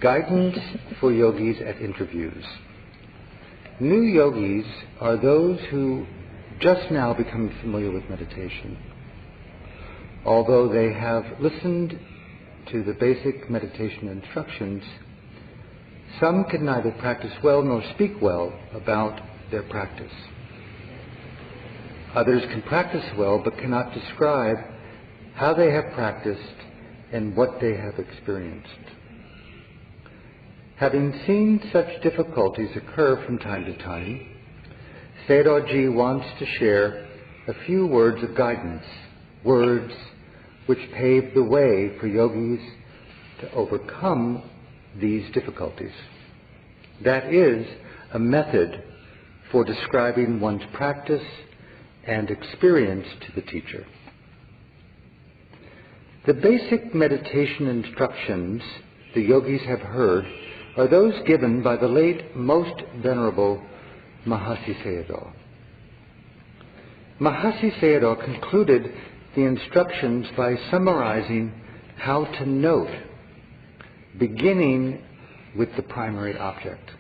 Guidance for yogis at interviews. New yogis are those who just now become familiar with meditation. Although they have listened to the basic meditation instructions, some can neither practice well nor speak well about their practice. Others can practice well but cannot describe how they have practiced and what they have experienced. Having seen such difficulties occur from time to time, Sayadaw Ji wants to share a few words of guidance, words which pave the way for yogis to overcome these difficulties. That is a method for describing one's practice and experience to the teacher. The basic meditation instructions the yogis have heard are those given by the late Most Venerable Mahasi Sayadaw. Mahasi Sayadaw concluded the instructions by summarizing how to note, beginning with the primary object.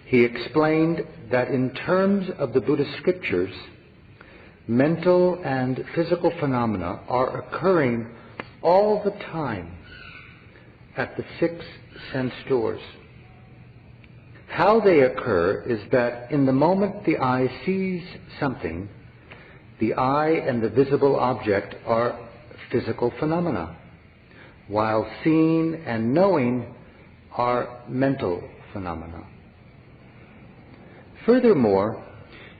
He explained that in terms of the Buddhist scriptures, mental and physical phenomena are occurring all the time at the 6 sense doors. How they occur is that in the moment the eye sees something, the eye and the visible object are physical phenomena, while seeing and knowing are mental phenomena. Furthermore,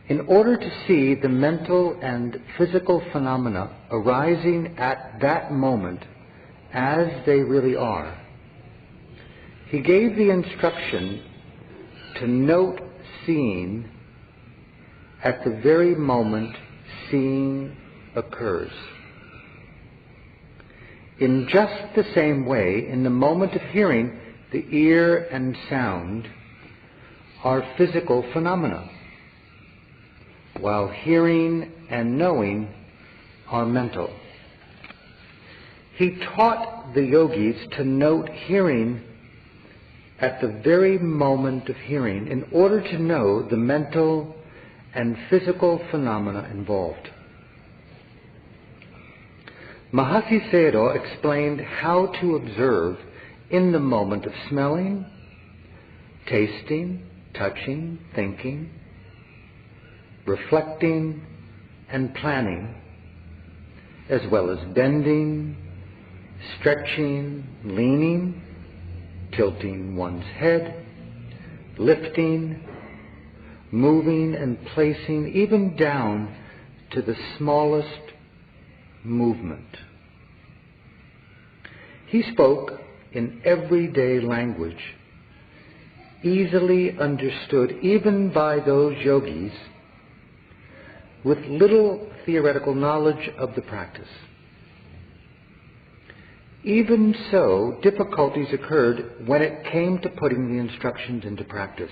in order to see the mental and physical phenomena arising at that moment as they really are, he gave the instruction to note seeing at the very moment seeing occurs. In just the same way, in the moment of hearing, the ear and sound are physical phenomena, while hearing and knowing are mental. He taught the yogis to note hearing at the very moment of hearing in order to know the mental and physical phenomena involved. Mahasi Sayadaw explained how to observe in the moment of smelling, tasting, touching, thinking, reflecting, and planning, as well as bending, stretching, leaning, tilting one's head, lifting, moving and placing, even down to the smallest movement. He spoke in everyday language, easily understood even by those yogis with little theoretical knowledge of the practice. Even so, difficulties occurred when it came to putting the instructions into practice.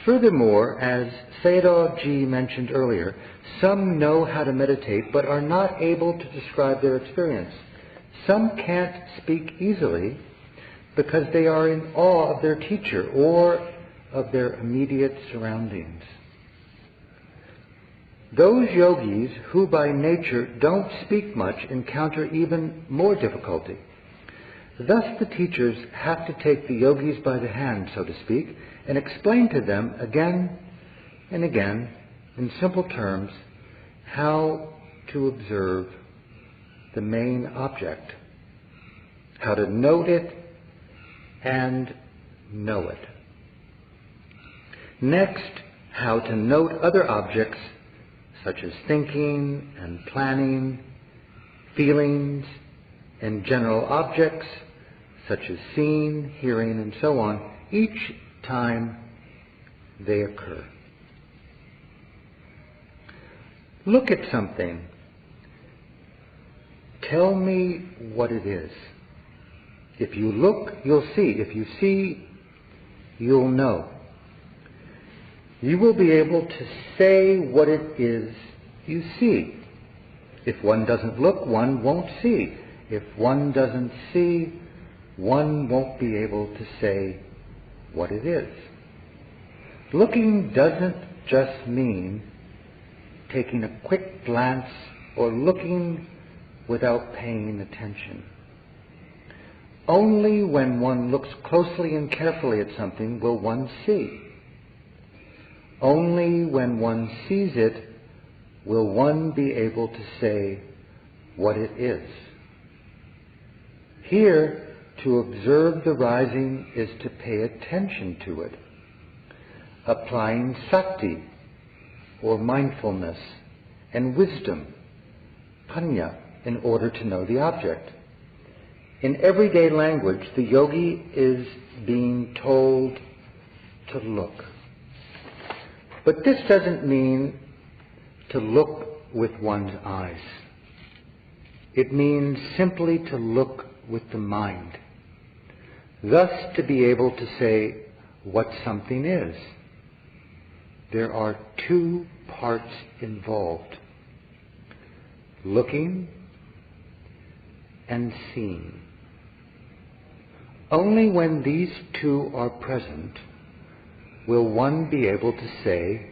Furthermore, as Sayadaw Ji mentioned earlier, some know how to meditate but are not able to describe their experience. Some can't speak easily because they are in awe of their teacher or of their immediate surroundings. Those yogis who by nature don't speak much encounter even more difficulty. Thus the teachers have to take the yogis by the hand, so to speak, and explain to them again and again, in simple terms, how to observe the main object, how to note it and know it. Next, how to note other objects such as thinking and planning, feelings, and general objects such as seeing, hearing, and so on, each time they occur. Look at something. Tell me what it is. If you look, you'll see. If you see, you'll know. You will be able to say what it is you see. If one doesn't look, one won't see. If one doesn't see, one won't be able to say what it is. Looking doesn't just mean taking a quick glance or looking without paying attention. Only when one looks closely and carefully at something will one see. Only when one sees it will one be able to say what it is. Here, to observe the rising is to pay attention to it, applying sati, or mindfulness, and wisdom, panya, in order to know the object. In everyday language, the yogi is being told to look. But this doesn't mean to look with one's eyes. It means simply to look with the mind, thus to be able to say what something is. There are two parts involved: looking and seeing. Only when these two are present will one be able to say,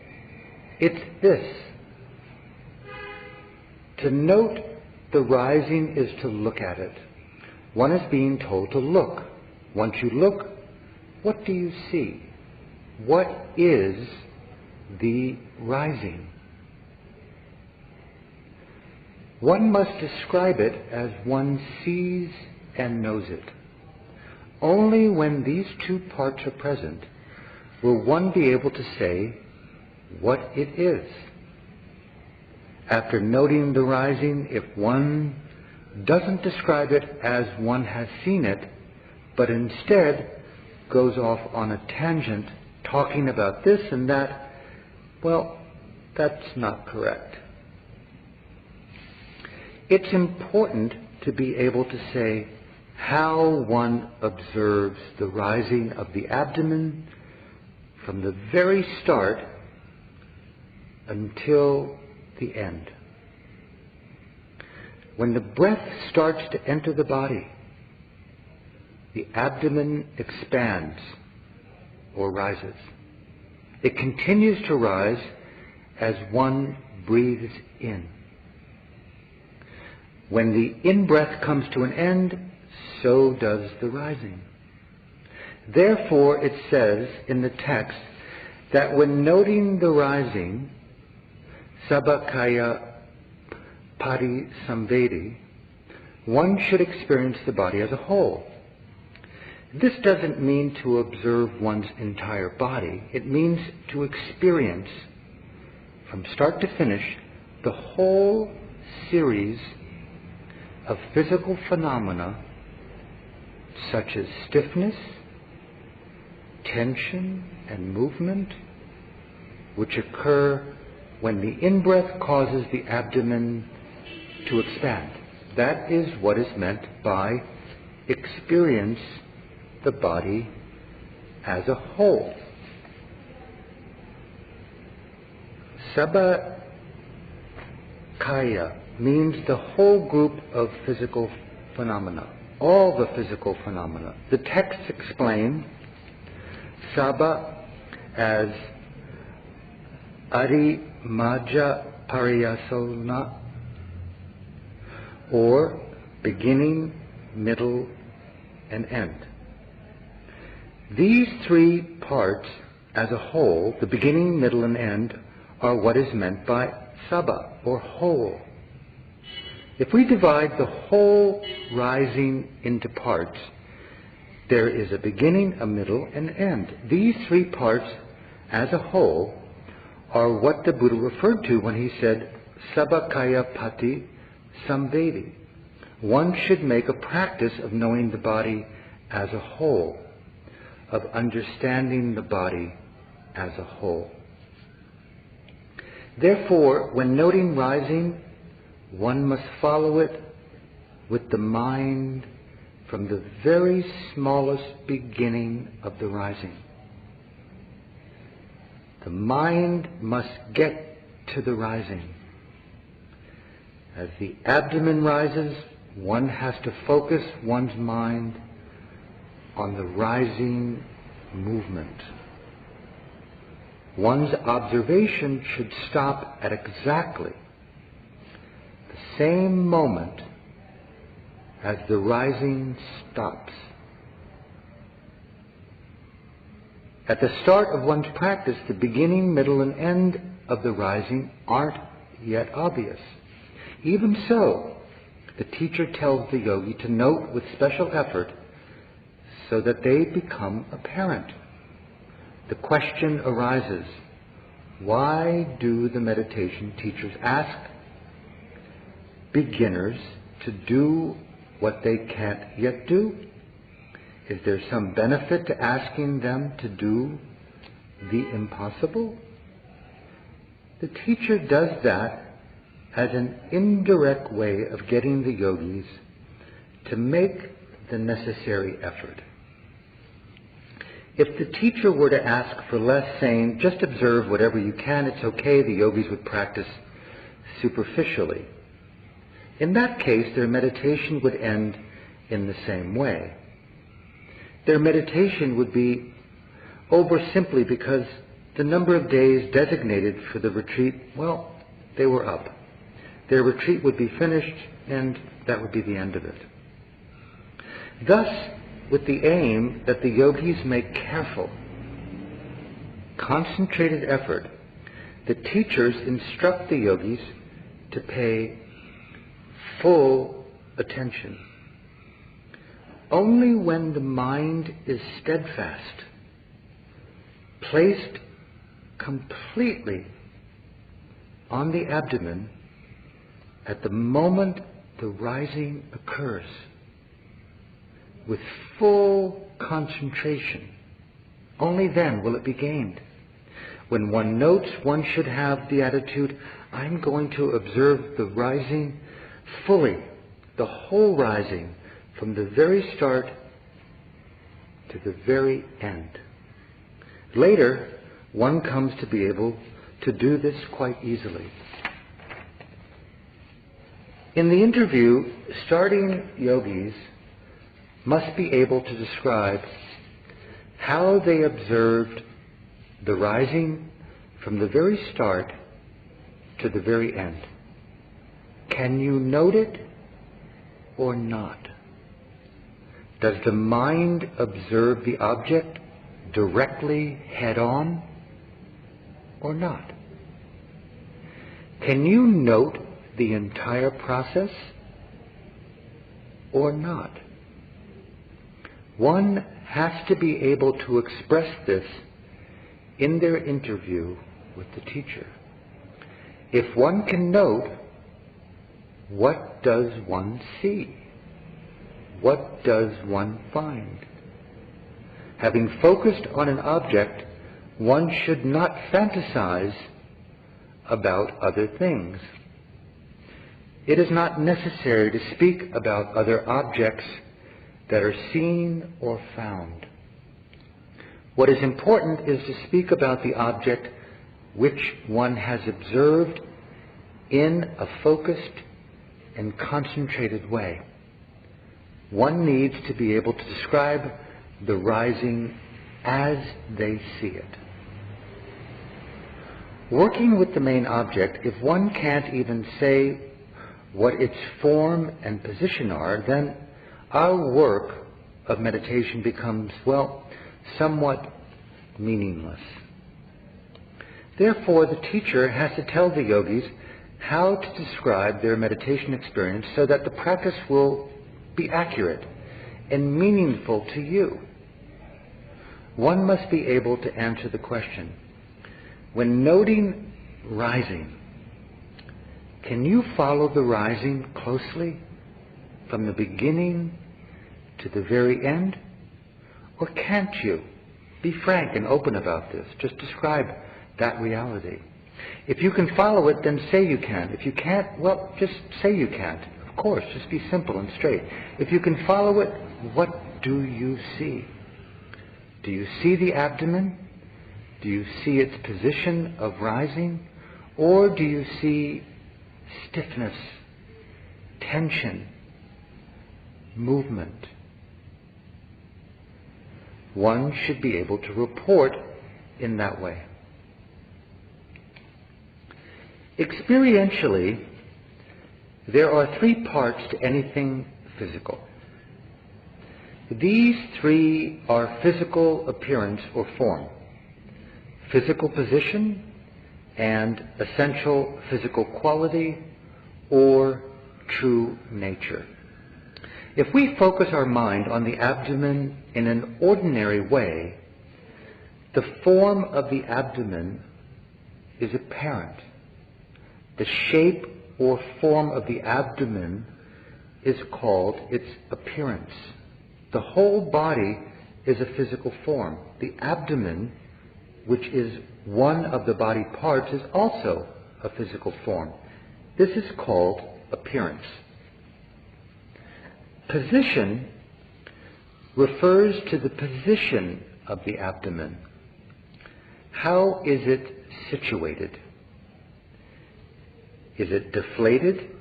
it's this. To note the rising is to look at it. One is being told to look. Once you look, what do you see? What is the rising? One must describe it as one sees and knows it. Only when these two parts are present will one be able to say what it is. After noting the rising, if one doesn't describe it as one has seen it, but instead goes off on a tangent talking about this and that, well, that's not correct. It's important to be able to say how one observes the rising of the abdomen from the very start until the end. When the breath starts to enter the body, the abdomen expands or rises. It continues to rise as one breathes in. When the in-breath comes to an end, so does the rising. Therefore, it says in the text that when noting the rising, sabakaya parisamvedi, one should experience the body as a whole. This doesn't mean to observe one's entire body. It means to experience, from start to finish, the whole series of physical phenomena such as stiffness, tension, and movement, which occur when the in-breath causes the abdomen to expand. That is what is meant by experience the body as a whole. Sabakaya means the whole group of physical phenomena, all the physical phenomena. The texts explain Sabba as Adi Maja Pariyasona, or beginning, middle, and end. These three parts as a whole, the beginning, middle, and end, are what is meant by Sabba, or whole. If we divide the whole rising into parts, there is a beginning, a middle, and end. These three parts as a whole are what the Buddha referred to when he said, Sabakaya pati samvedi. One should make a practice of knowing the body as a whole, of understanding the body as a whole. Therefore, when noting rising, one must follow it with the mind from the very smallest beginning of the rising. The mind must get to the rising. As the abdomen rises, one has to focus one's mind on the rising movement. One's observation should stop at exactly the same moment as the rising stops. At the start of one's practice, the beginning, middle, and end of the rising aren't yet obvious. Even so, the teacher tells the yogi to note with special effort so that they become apparent. The question arises, why do the meditation teachers ask beginners to do what they can't yet do? Is there some benefit to asking them to do the impossible? The teacher does that as an indirect way of getting the yogis to make the necessary effort. If the teacher were to ask for less, saying, just observe whatever you can, it's okay, the yogis would practice superficially. In that case, their meditation would end in the same way. Their meditation would be over simply because the number of days designated for the retreat, well, they were up. Their retreat would be finished, and that would be the end of it. Thus, with the aim that the yogis make careful, concentrated effort, the teachers instruct the yogis to pay full attention. Only when the mind is steadfast, placed completely on the abdomen at the moment the rising occurs, with full concentration, only then will it be gained. When one notes, one should have the attitude, I'm going to observe the rising fully, the whole rising, from the very start to the very end. Later, one comes to be able to do this quite easily. In the interview, starting yogis must be able to describe how they observed the rising from the very start to the very end. Can you note it or not? Does the mind observe the object directly head-on or not? Can you note the entire process or not? One has to be able to express this in their interview with the teacher. If one can note, what does one see? What does one find? Having focused on an object, one should not fantasize about other things. It is not necessary to speak about other objects that are seen or found. What is important is to speak about the object which one has observed in a focused and concentrated way. One needs to be able to describe the rising as they see it. Working with the main object, if one can't even say what its form and position are, then our work of meditation becomes, well, somewhat meaningless. Therefore, the teacher has to tell the yogis how to describe their meditation experience so that the practice will be accurate and meaningful to you. One must be able to answer the question, when noting rising, can you follow the rising closely from the beginning to the very end? Or can't you? Be frank and open about this. Just describe that reality. If you can follow it, then say you can. If you can't, well, just say you can't. Of course, just be simple and straight. If you can follow it, what do you see? Do you see the abdomen? Do you see its position of rising? Or do you see stiffness, tension, movement? one should be able to report in that way. Experientially, there are three parts to anything physical. These three are physical appearance or form, physical position, and essential physical quality or true nature. If we focus our mind on the abdomen in an ordinary way, the form of the abdomen is apparent. The shape or form of the abdomen is called its appearance. The whole body is a physical form. The abdomen, which is one of the body parts, is also a physical form. This is called appearance. Position refers to the position of the abdomen. How is it situated? Is it deflated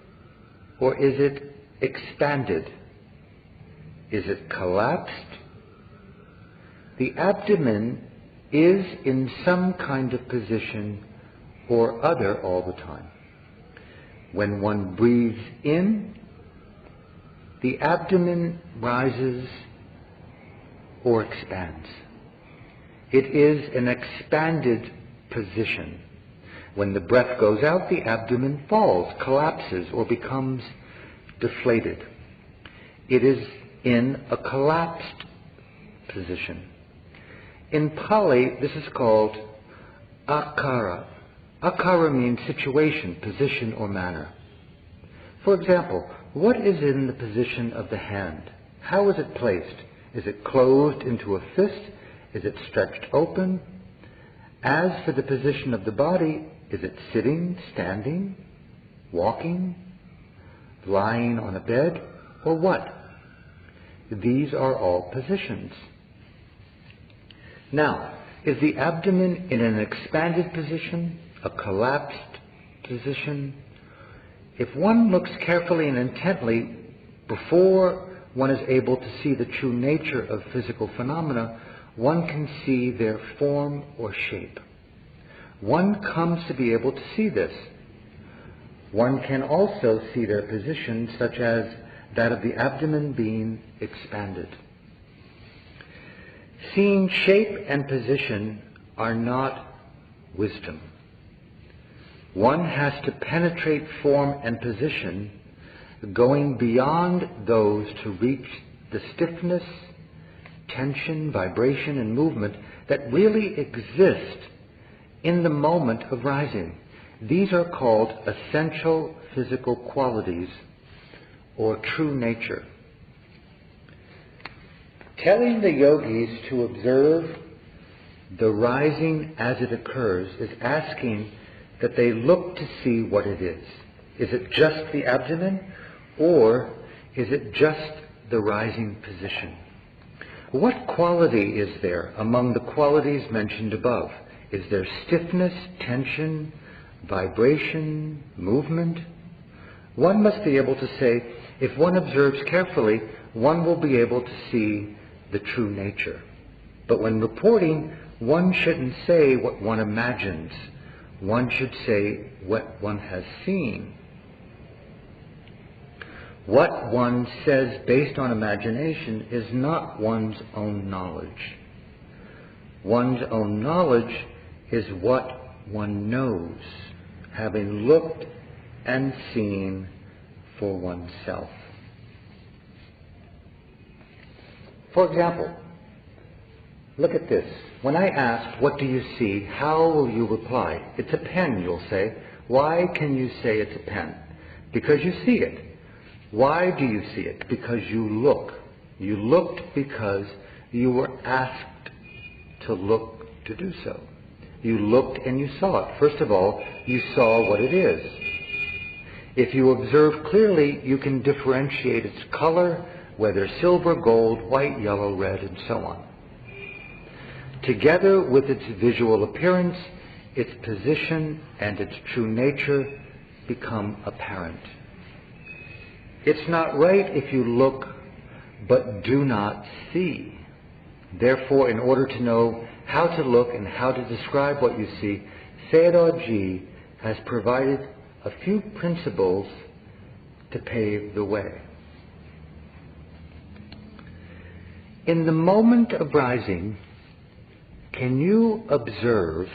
or is it expanded? Is it collapsed? The abdomen is in some kind of position or other all the time. When one breathes in, the abdomen rises or expands. It is an expanded position. When the breath goes out, the abdomen falls, collapses, or becomes deflated. It is in a collapsed position. In Pali, this is called akara. Akara means situation, position, or manner. For example, what is in the position of the hand? How is it placed? Is it closed into a fist? Is it stretched open? As for the position of the body, is it sitting, standing, walking, lying on a bed, or what? These are all positions. Now, is the abdomen in an expanded position, a collapsed position? If one looks carefully and intently before one is able to see the true nature of physical phenomena, one can see their form or shape. One comes to be able to see this. One can also see their position, such as that of the abdomen being expanded. Seeing shape and position are not wisdom. One has to penetrate form and position, going beyond those to reach the stiffness, tension, vibration, and movement that really exist in the moment of rising. These are called essential physical qualities or true nature. Telling the yogis to observe the rising as it occurs is asking that they look to see what it is. Is it just the abdomen, or is it just the rising position? What quality is there among the qualities mentioned above? Is there stiffness, tension, vibration, movement? One must be able to say, if one observes carefully, one will be able to see the true nature. But when reporting, one shouldn't say what one imagines. One should say what one has seen. What one says based on imagination is not one's own knowledge. One's own knowledge is what one knows, having looked and seen for oneself. For example, look at this. When I ask, what do you see? How will you reply? It's a pen, you'll say. Why can you say it's a pen? Because you see it. Why do you see it? Because you look. You looked because you were asked to look to do so. You looked and you saw it. First of all, you saw what it is. If you observe clearly, you can differentiate its color, whether silver, gold, white, yellow, red, and so on. Together with its visual appearance, its position and its true nature become apparent. It's not right if you look but do not see. Therefore, in order to know how to look and how to describe what you see, Sayadaw Ji has provided a few principles to pave the way. In the moment of rising, can you observe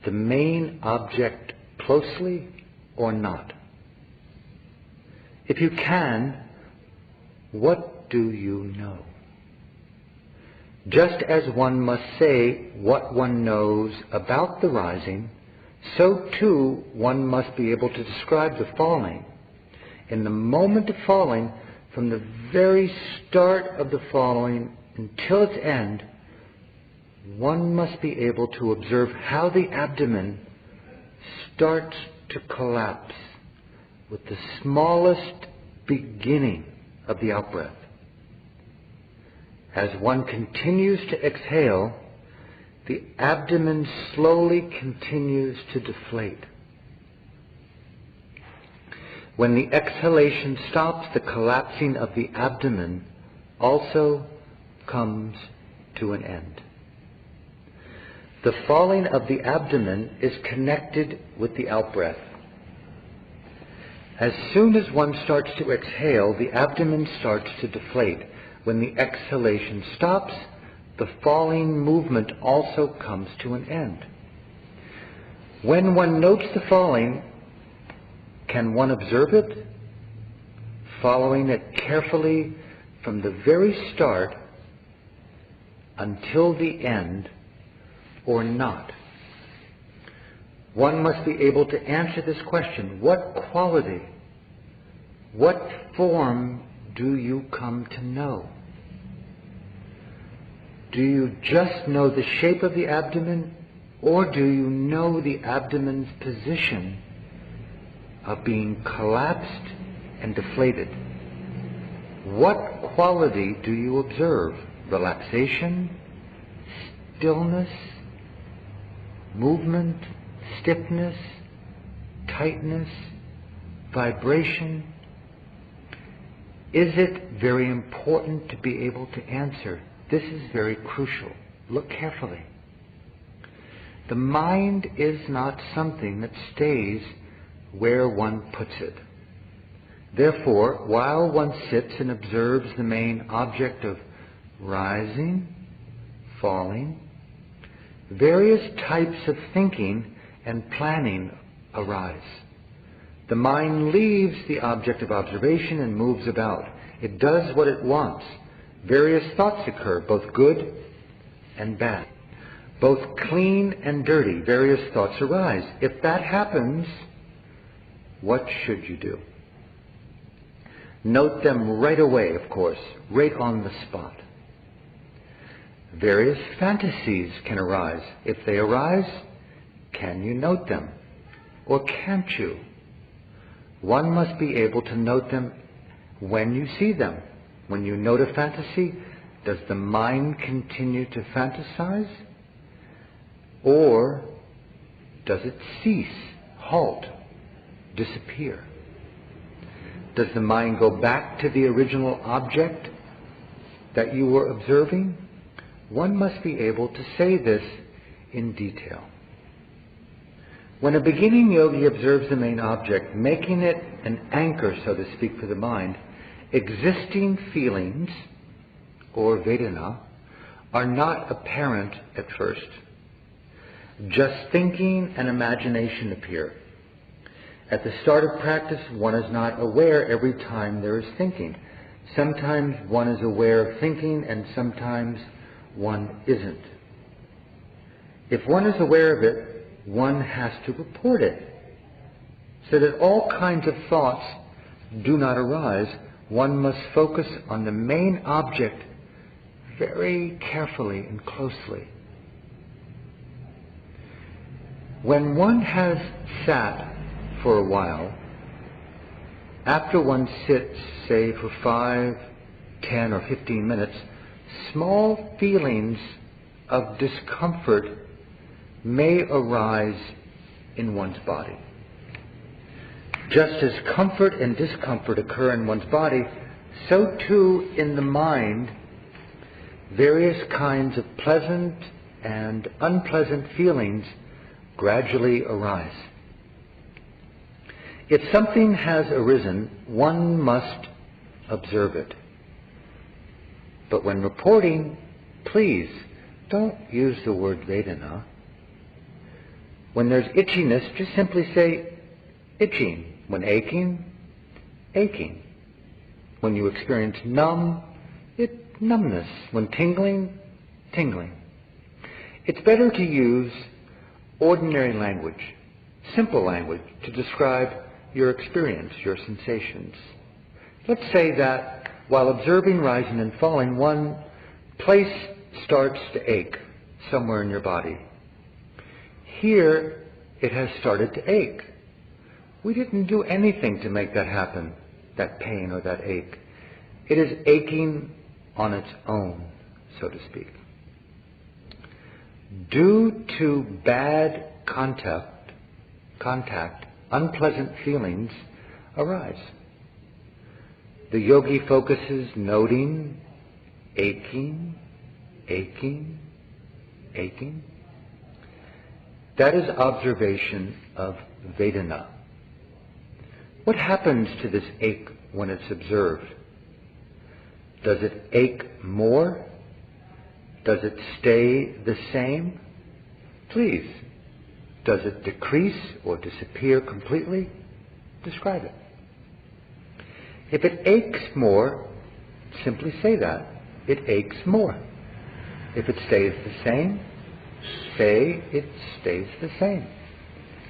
the main object closely or not? If you can, what do you know? Just as one must say what one knows about the rising, so too one must be able to describe the falling. In the moment of falling, from the very start of the falling until its end, one must be able to observe how the abdomen starts to collapse with the smallest beginning of the out-breath. As one continues to exhale, the abdomen slowly continues to deflate. When the exhalation stops, the collapsing of the abdomen also comes to an end. The falling of the abdomen is connected with the out-breath. As soon as one starts to exhale, the abdomen starts to deflate. When the exhalation stops, the falling movement also comes to an end. When one notes the falling, can one observe it, following it carefully from the very start until the end, or not? One must be able to answer this question. What quality, what form do you come to know? Do you just know the shape of the abdomen, or do you know the abdomen's position of being collapsed and deflated? What quality do you observe? Relaxation, stillness, movement, stiffness, tightness, vibration? Is it very important to be able to answer? This is very crucial. Look carefully. The mind is not something that stays where one puts it. Therefore, while one sits and observes the main object of rising, falling, various types of thinking and planning arise. The mind leaves the object of observation and moves about. It does what it wants. Various thoughts occur, both good and bad. Both clean and dirty, various thoughts arise. If that happens, what should you do? Note them right away, of course, right on the spot. Various fantasies can arise. If they arise, can you note them? Or can't you? One must be able to note them when you see them. When you note a fantasy, does the mind continue to fantasize? Or does it cease, halt, disappear? Does the mind go back to the original object that you were observing? One must be able to say this in detail. When a beginning yogi observes the main object, making it an anchor, so to speak, for the mind, existing feelings, or Vedana, are not apparent at first. Just thinking and imagination appear. At the start of practice, one is not aware every time there is thinking. Sometimes one is aware of thinking and sometimes one isn't. If one is aware of it, one has to report it, so that all kinds of thoughts do not arise. One must focus on the main object very carefully and closely. When one has sat for a while, after one sits, say, for 5, 10, or 15 minutes, small feelings of discomfort may arise in one's body. Just as comfort and discomfort occur in one's body, so too in the mind various kinds of pleasant and unpleasant feelings gradually arise. If something has arisen, one must observe it. But when reporting, please don't use the word Vedana. When there's itchiness, just simply say itching. When aching, aching. When you experience numbness. When tingling, tingling. It's better to use ordinary language, simple language, to describe your experience, your sensations. Let's say that while observing rising and falling, one place starts to ache somewhere in your body. Here, it has started to ache. We didn't do anything to make that happen, that pain or that ache. It is aching on its own, so to speak. Due to bad contact, unpleasant feelings arise. The yogi focuses noting aching, aching, aching. That is observation of Vedana. What happens to this ache when it's observed? Does it ache more? Does it stay the same? Please, does it decrease or disappear completely? Describe it. If it aches more, simply say that. It aches more. If it stays the same, say it stays the same.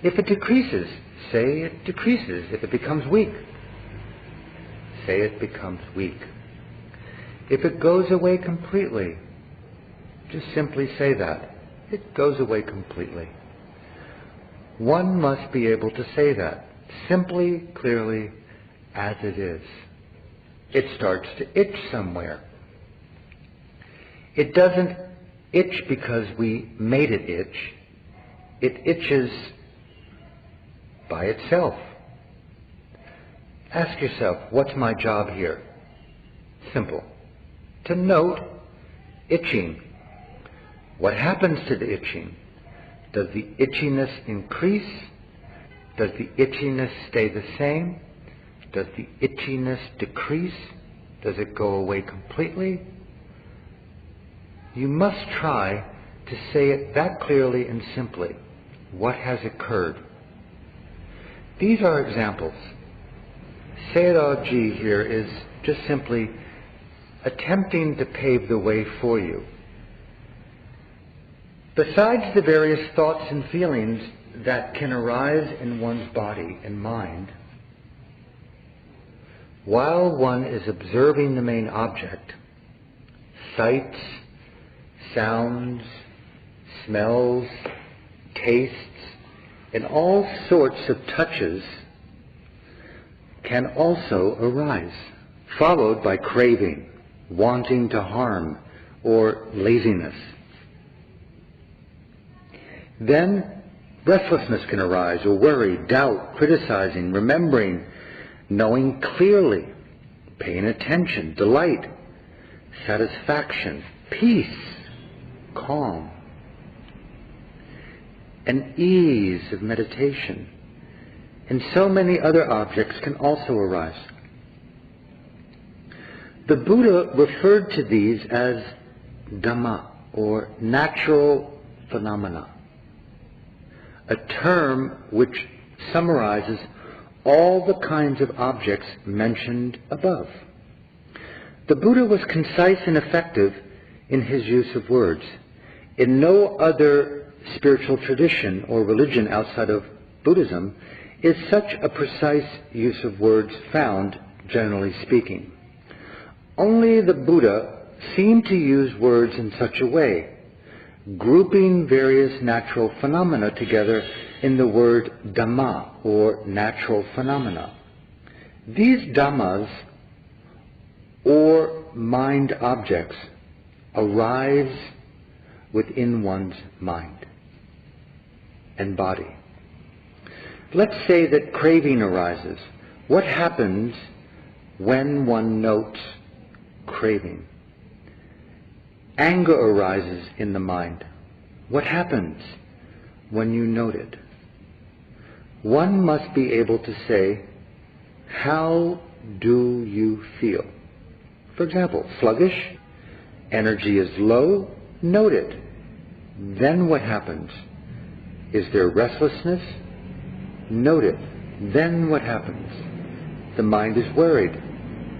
If it decreases, say it decreases. If it becomes weak, say it becomes weak. If it goes away completely, just simply say that. It goes away completely. One must be able to say that, simply, clearly, as it is. It starts to itch somewhere. It doesn't itch because we made it itch. It itches by itself. Ask yourself, what's my job here? Simple. To note itching. What happens to the itching? Does the itchiness increase? Does the itchiness stay the same? Does the itchiness decrease? Does it go away completely? You must try to say it that clearly and simply. What has occurred? These are examples. Sayadaw Ji here is just simply attempting to pave the way for you. Besides the various thoughts and feelings that can arise in one's body and mind, while one is observing the main object, sights, sounds, smells, tastes, and all sorts of touches can also arise, followed by craving, wanting to harm, or laziness. Then restlessness can arise, or worry, doubt, criticizing, remembering, knowing clearly, paying attention, delight, satisfaction, peace, calm, and ease of meditation. And so many other objects can also arise. The Buddha referred to these as Dhamma, or natural phenomena, a term which summarizes all the kinds of objects mentioned above. The Buddha was concise and effective in his use of words. In no other spiritual tradition or religion outside of Buddhism is such a precise use of words found, generally speaking. Only the Buddha seemed to use words in such a way, grouping various natural phenomena together in the word Dhamma, or natural phenomena. These Dhammas, or mind objects, arise within one's mind and body. Let's say that craving arises. What happens when one notes craving? Anger arises in the mind. What happens when you note it? One must be able to say, how do you feel? For example, sluggish, energy is low, note it. Then what happens? Is there restlessness? Note it. Then what happens? The mind is worried.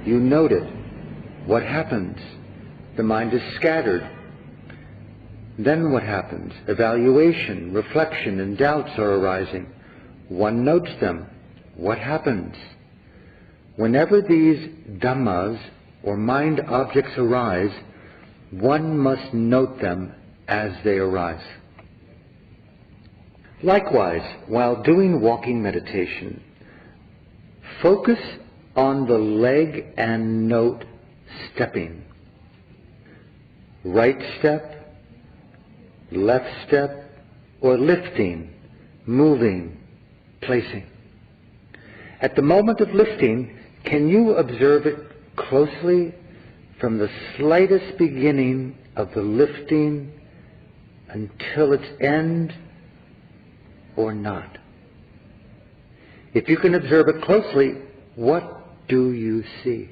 You note it. What happens? The mind is scattered. Then what happens? Evaluation, reflection, and doubts are arising. One notes them. What happens? Whenever these Dhammas or mind objects arise, one must note them as they arise. Likewise, while doing walking meditation, focus on the leg and note stepping. Right step, left step, or lifting, moving, placing. At the moment of lifting, can you observe it closely from the slightest beginning of the lifting until its end, or not? If you can observe it closely, what do you see?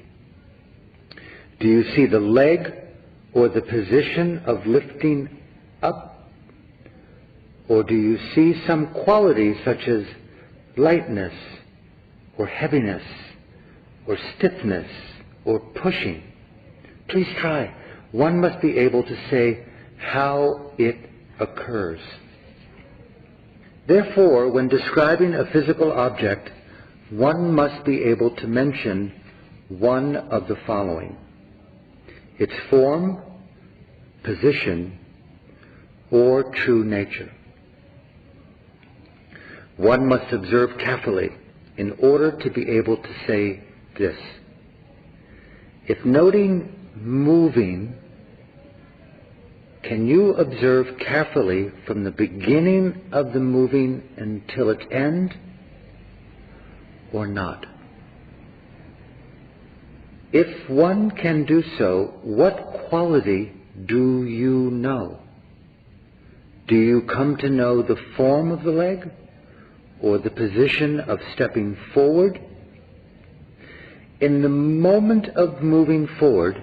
Do you see the leg or the position of lifting up? Or do you see some quality such as lightness or heaviness or stiffness or pushing? Please try. One must be able to say how it occurs. Therefore, when describing a physical object, one must be able to mention one of the following: its form, position, or true nature. One must observe carefully in order to be able to say this: if noting moving, can you observe carefully from the beginning of the moving until its end, or not? If one can do so, what quality do you know? Do you come to know the form of the leg, or the position of stepping forward? In the moment of moving forward,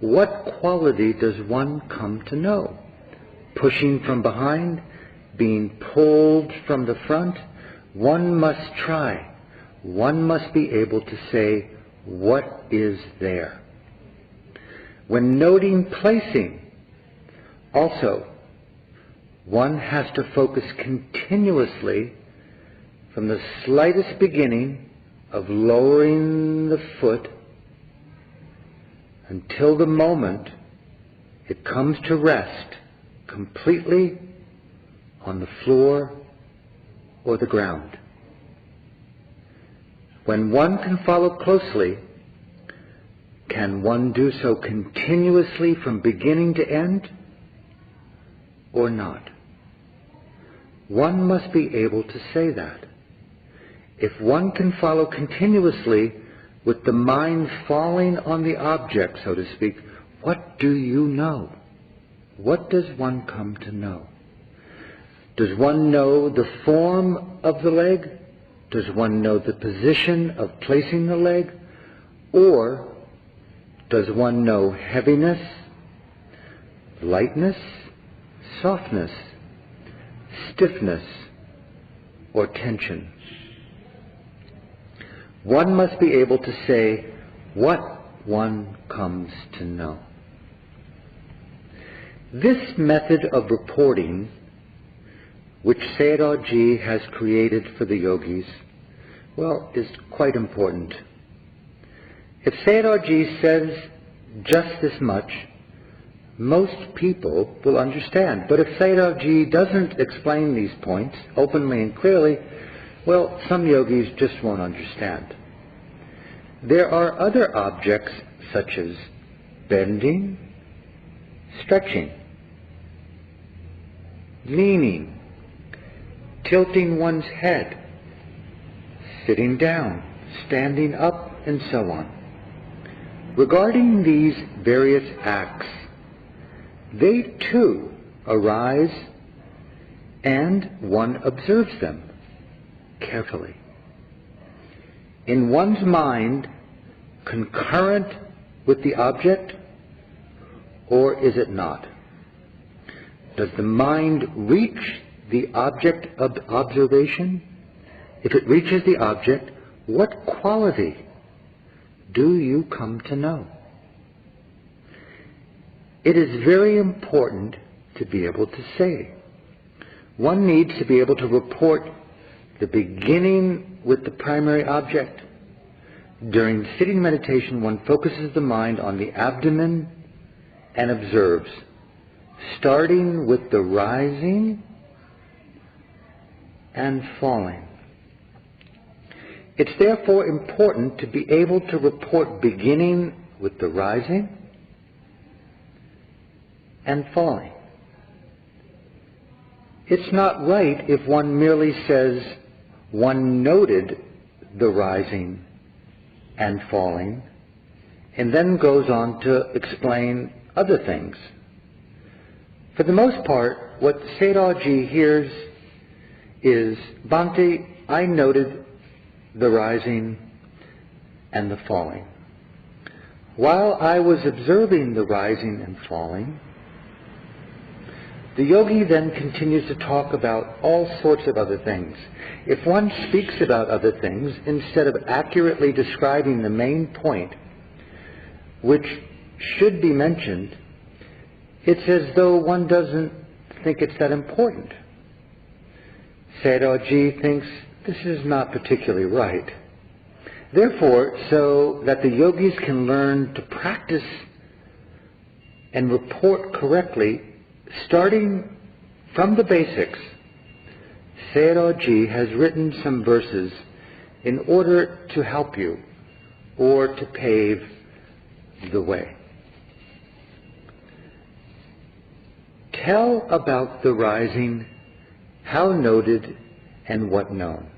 what quality does one come to know? Pushing from behind? Being pulled from the front? One must try. One must be able to say, what is there? When noting placing, also, one has to focus continuously from the slightest beginning of lowering the foot until the moment it comes to rest completely on the floor or the ground. When one can follow closely, can one do so continuously from beginning to end, or not? One must be able to say that. If one can follow continuously with the mind falling on the object, so to speak, what do you know? What does one come to know? Does one know the form of the leg? Does one know the position of placing the leg? Or does one know heaviness, lightness, softness, stiffness, or tension? One must be able to say what one comes to know. This method of reporting, which Sayadaw Ji has created for the yogis, is quite important. If Sayadaw Ji says just this much, most people will understand. But if Sayadaw Ji doesn't explain these points openly and clearly, some yogis just won't understand. There are other objects such as bending, stretching, leaning, tilting one's head, sitting down, standing up, and so on. Regarding these various acts, they too arise, and one observes them carefully. In one's mind, concurrent with the object, or is it not? Does the mind reach the object of observation? If it reaches the object, what quality do you come to know? It is very important to be able to say. One needs to be able to report the beginning with the primary object. During sitting meditation, one focuses the mind on the abdomen and observes, starting with the rising and falling. It's therefore important to be able to report beginning with the rising and falling. It's not right if one merely says one noted the rising and falling and then goes on to explain other things. For the most part, what Sayadaw hears is, Bhante, I noted the rising and the falling. While I was observing the rising and falling, the yogi then continues to talk about all sorts of other things. If one speaks about other things, instead of accurately describing the main point, which should be mentioned, it's as though one doesn't think it's that important. Sayadaw thinks this is not particularly right. Therefore, so that the yogis can learn to practice and report correctly, starting from the basics, Sayadaw has written some verses in order to help you or to pave the way. Tell about the rising, how noted and what known.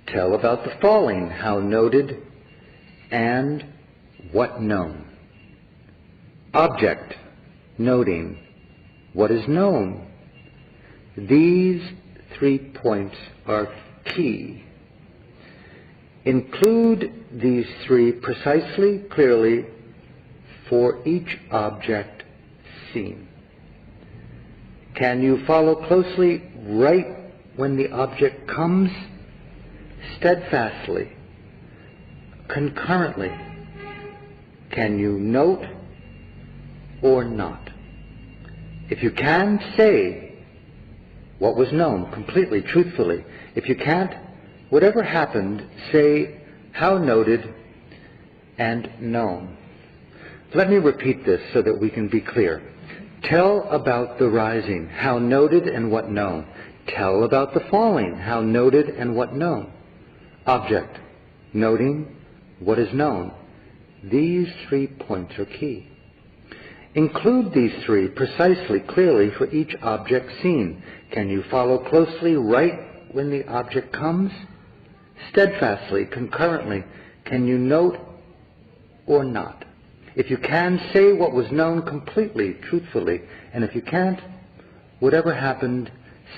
Tell about the falling, how noted and what known. Object, noting, what is known. These 3 points are key. Include these 3 precisely, clearly, for each object seen. Can you follow closely right when the object comes? Steadfastly, concurrently. Can you note or not? If you can, say what was known completely, truthfully. If you can't, whatever happened, say how noted and known. Let me repeat this so that we can be clear. Tell about the rising, how noted and what known. Tell about the falling, how noted and what known. Object, noting what is known. These 3 points are key. Include these 3 precisely, clearly for each object seen. Can you follow closely right when the object comes? Steadfastly, concurrently. Can you note or not? If you can, say what was known completely, truthfully. And if you can't, whatever happened,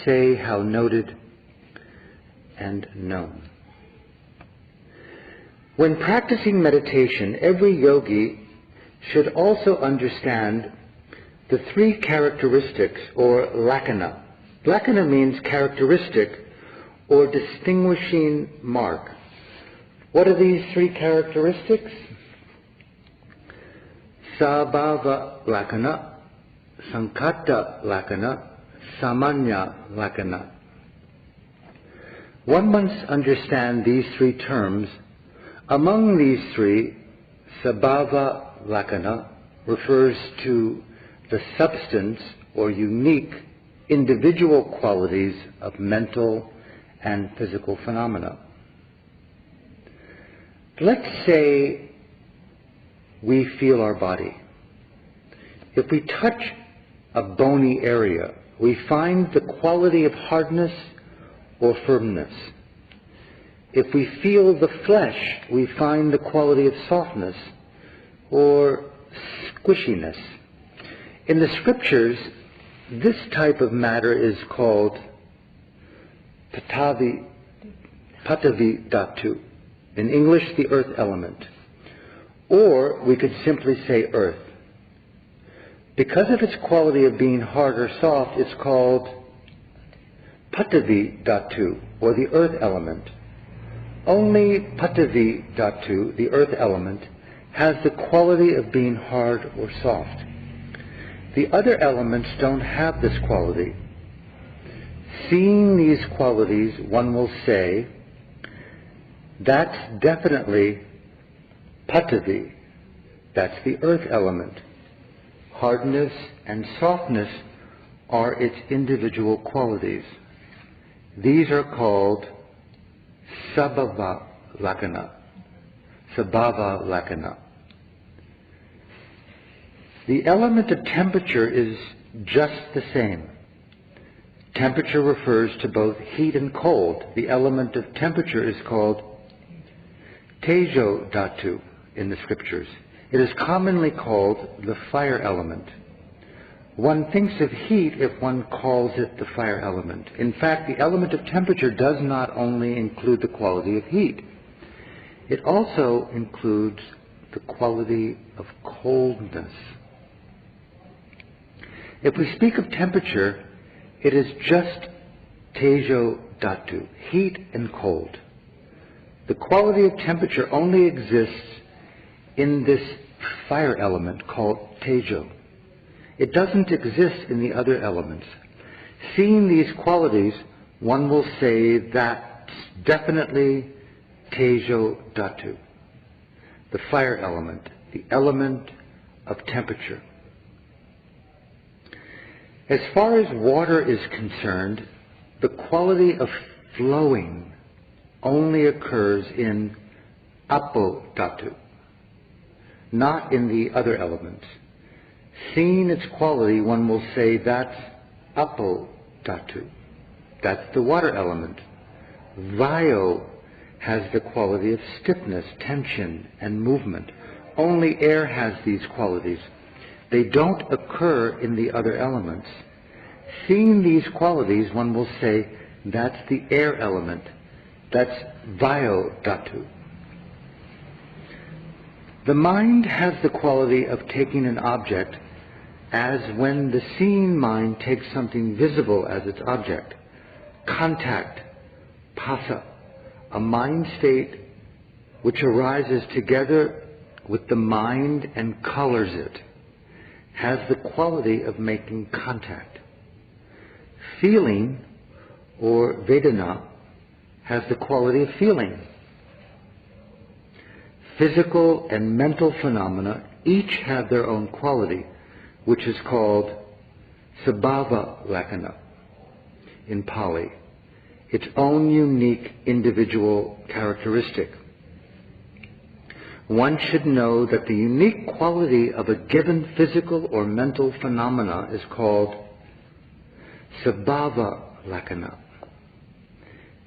say how noted and known. When practicing meditation, every yogi should also understand the 3 characteristics, or lakkhana. Lakkhana means characteristic or distinguishing mark. What are these 3 characteristics? Sabhava lakkhana, Sankata lakkhana, Samanya lakkhana. One must understand these 3 terms. Among these 3, Sabhava lakkhana refers to the substance or unique individual qualities of mental and physical phenomena. Let's say we feel our body. If we touch a bony area, we find the quality of hardness or firmness. If we feel the flesh, we find the quality of softness or squishiness. In the scriptures, this type of matter is called Patavi Dhatu. In English, the earth element. Or we could simply say earth. Because of its quality of being hard or soft, it's called Patavi Dhatu, or the earth element. Only Patavi Dhatu, the earth element, has the quality of being hard or soft. The other elements don't have this quality. Seeing these qualities, one will say, that's definitely Patavi, that's the earth element. Hardness and softness are its individual qualities. These are called Sabhava Lakkhana. Sabhava Lakkhana. The element of temperature is just the same. Temperature refers to both heat and cold. The element of temperature is called Tejo Dhatu in the scriptures. It is commonly called the fire element. One thinks of heat if one calls it the fire element. In fact, the element of temperature does not only include the quality of heat. It also includes the quality of coldness. If we speak of temperature, it is just Tejo Dhatu, heat and cold. The quality of temperature only exists in this fire element called Tejo. It doesn't exist in the other elements. Seeing these qualities, one will say that's definitely Tejo Dhatu, the fire element, the element of temperature. As far as water is concerned, the quality of flowing only occurs in Apo Dhatu, not in the other elements. Seeing its quality, one will say that's Apo Dhatu. That's the water element. Vayo has the quality of stiffness, tension, and movement. Only air has these qualities. They don't occur in the other elements. Seeing these qualities, one will say that's the air element. That's Vayo Dhatu. The mind has the quality of taking an object as when the seeing mind takes something visible as its object. Contact, phassa, a mind state which arises together with the mind and colors it, has the quality of making contact. Feeling, or Vedana, has the quality of feeling. Physical and mental phenomena each have their own quality, which is called Sabhava Lakkhana in Pali, its own unique individual characteristic. One should know that the unique quality of a given physical or mental phenomena is called Sabhava Lakkhana.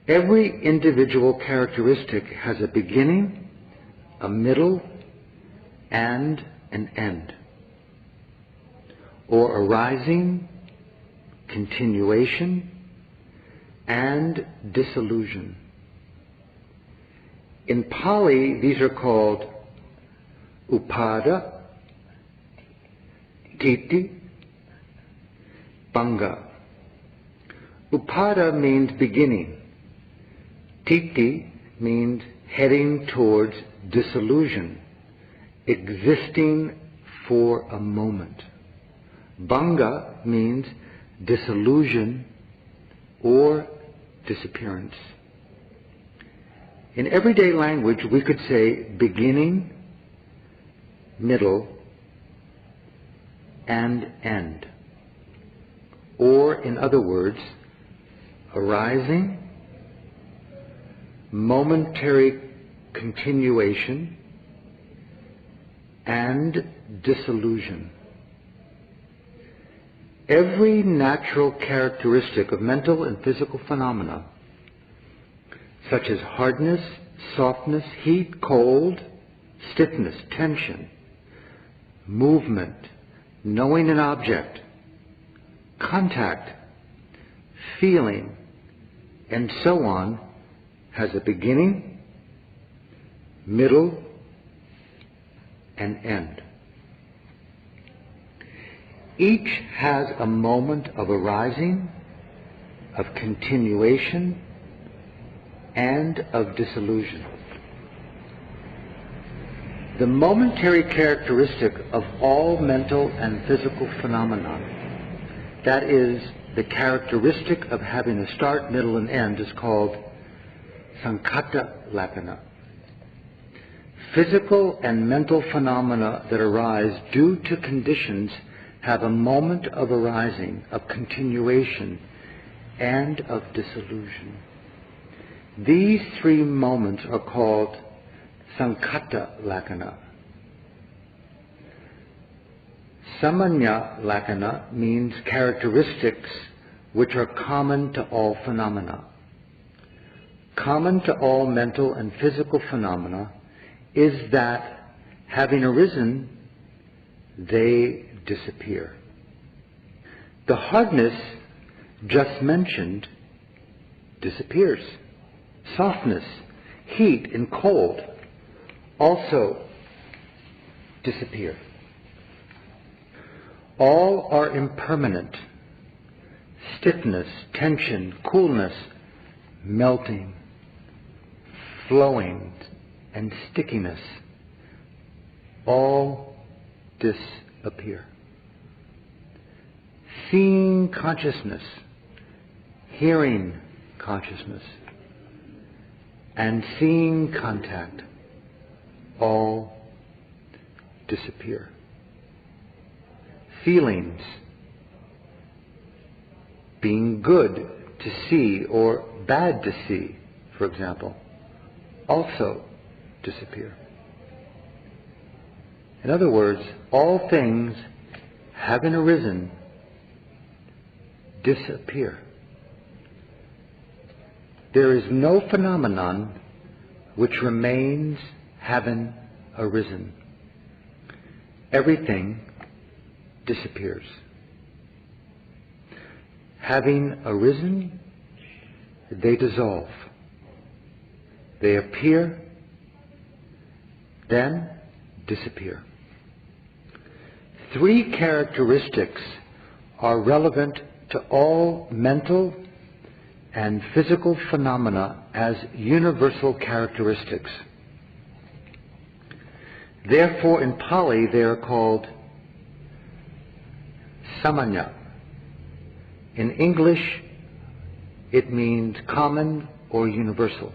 Every individual characteristic has a beginning, a middle, and an end, or arising, continuation, and dissolution. In Pali, these are called Upada, Titi, Bhanga. Upada means beginning. Titi means heading towards dissolution, existing for a moment. Bhanga means dissolution or disappearance. In everyday language, we could say beginning, middle, and end. Or, in other words, arising, momentary continuation, and dissolution. Every natural characteristic of mental and physical phenomena, such as hardness, softness, heat, cold, stiffness, tension, movement, knowing an object, contact, feeling, and so on, has a beginning, middle, and end. Each has a moment of arising, of continuation, and of dissolution. The momentary characteristic of all mental and physical phenomena, that is, the characteristic of having a start, middle, and end, is called sankhata lakkhana. Physical and mental phenomena that arise due to conditions have a moment of arising, of continuation, and of dissolution. These three moments are called sankhata lakkhana. Samanya lakkhana means characteristics which are common to all phenomena. Common to all mental and physical phenomena is that, having arisen, they disappear. The hardness just mentioned disappears. Softness, heat, and cold also disappear. All are impermanent. Stiffness, tension, coolness, melting, flowing, and stickiness all disappear. Seeing consciousness, hearing consciousness, and seeing contact all disappear. Feelings, being good to see or bad to see, for example, also disappear. In other words, all things having arisen disappear. There is no phenomenon which remains having arisen. Everything disappears. Having arisen, they dissolve. They appear, then disappear. Three characteristics are relevant to all mental and physical phenomena as universal characteristics. Therefore, in Pali, they are called samanya. In English, it means common or universal.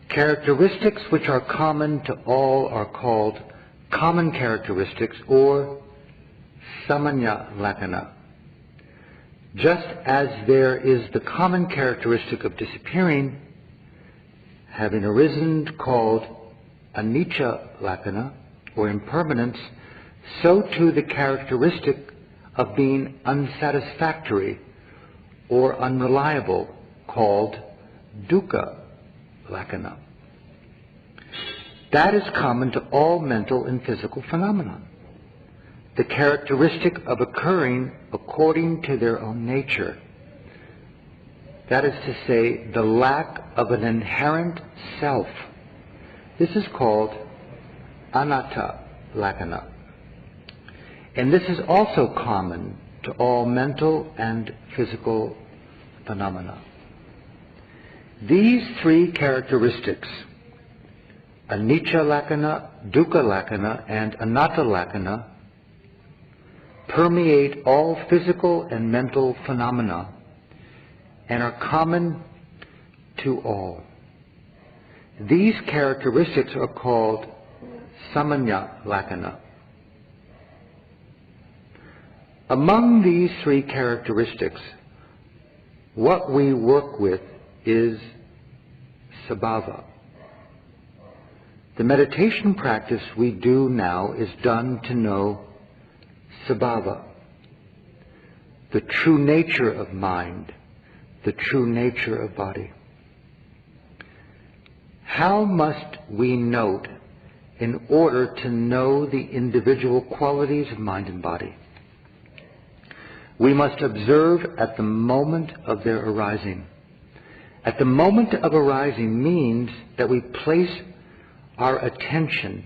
Characteristics which are common to all are called common characteristics or samanya lakkhana. Just as there is the common characteristic of disappearing, having arisen, called anicca lakkhana, or impermanence, so too the characteristic of being unsatisfactory or unreliable, called dukkha lakkhana. That is common to all mental and physical phenomena. The characteristic of occurring according to their own nature. That is to say, the lack of an inherent self. This is called anatta lakkhana. And this is also common to all mental and physical phenomena. These three characteristics, anicca lakkhana, dukkha lakkhana, and anatta lakkhana, permeate all physical and mental phenomena and are common to all. These characteristics are called samanya lakkhana. Among these three characteristics, what we work with is sabhava. The meditation practice we do now is done to know sabhava, the true nature of mind, the true nature of body. How must we note in order to know the individual qualities of mind and body. We must observe at the moment of their arising. At the moment of arising means that we place our attention,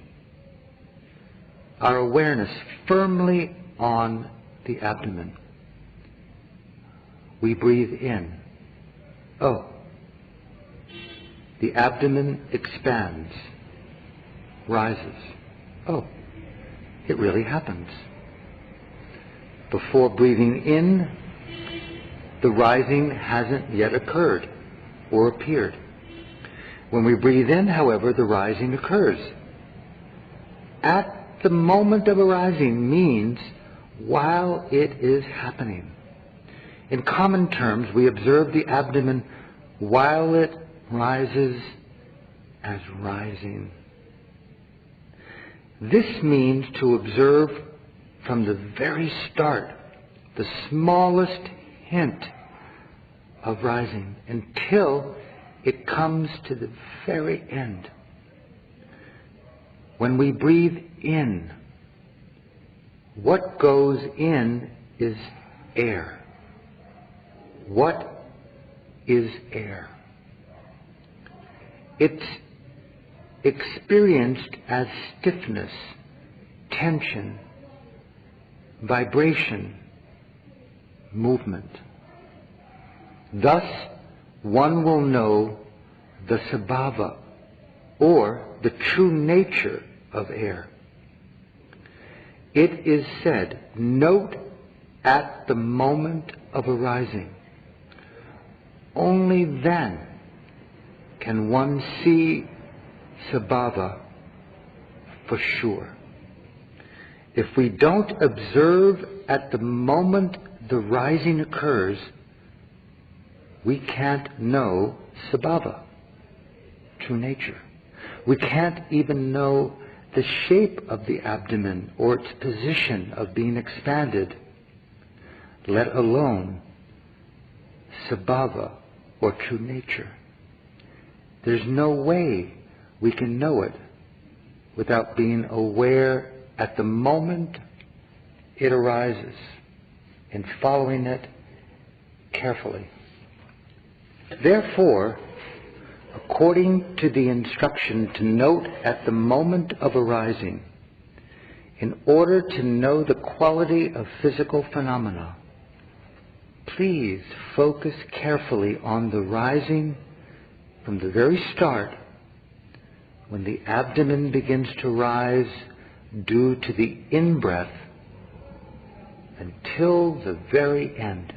our awareness firmly on the abdomen. We breathe in. Oh, the abdomen expands, rises. Oh, it really happens. Before breathing in, the rising hasn't yet occurred or appeared. When we breathe in, however, the rising occurs. At the moment of arising means while it is happening. In common terms, we observe the abdomen while it rises as rising. This means to observe from the very start, the smallest hint of rising, until it comes to the very end. When we breathe in, what goes in is air. What is air? It's experienced as stiffness, tension, vibration, movement. Thus, one will know the sabhava, or the true nature of air. It is said, note at the moment of arising. Only then can one see sabhava for sure. If we don't observe at the moment the rising occurs, we can't know sabhava, true nature. We can't even know the shape of the abdomen or its position of being expanded, let alone sabhava or true nature. There's no way we can know it without being aware at the moment it arises and following it carefully. Therefore, according to the instruction to note at the moment of arising, in order to know the quality of physical phenomena, please focus carefully on the rising from the very start, when the abdomen begins to rise due to the in-breath, until the very end.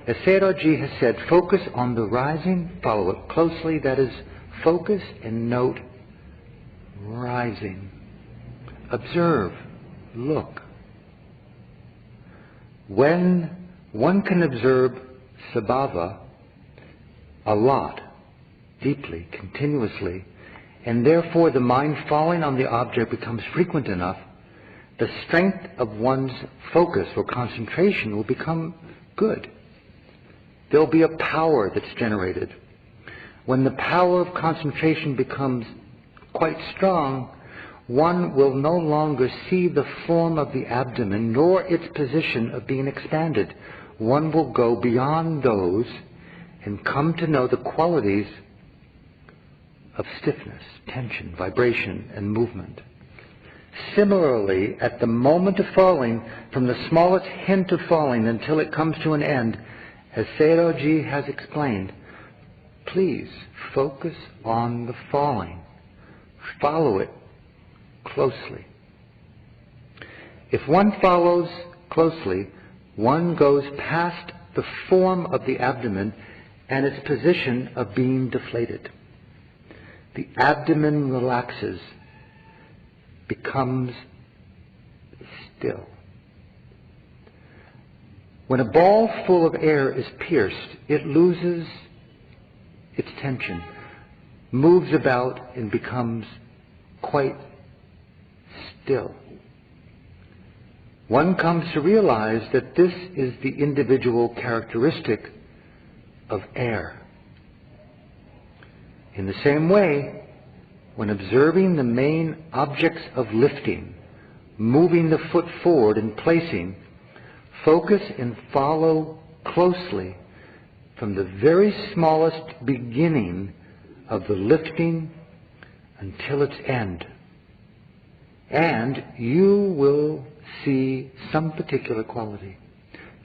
As Sayadaw has said, focus on the rising, follow it closely, that is, focus and note rising. Observe, look. When one can observe sabhava a lot, deeply, continuously, and therefore the mind falling on the object becomes frequent enough, the strength of one's focus or concentration will become good. There'll be a power that's generated. When the power of concentration becomes quite strong, one will no longer see the form of the abdomen nor its position of being expanded. One will go beyond those and come to know the qualities of stiffness, tension, vibration, and movement. Similarly, at the moment of falling, from the smallest hint of falling until it comes to an end, as Sayadaw has explained, please focus on the falling. Follow it closely. If one follows closely, one goes past the form of the abdomen and its position of being deflated. The abdomen relaxes, becomes still. When a ball full of air is pierced, it loses its tension, moves about, and becomes quite still. One comes to realize that this is the individual characteristic of air. In the same way, when observing the main objects of lifting, moving the foot forward and placing, focus and follow closely from the very smallest beginning of the lifting until its end. And you will see some particular quality.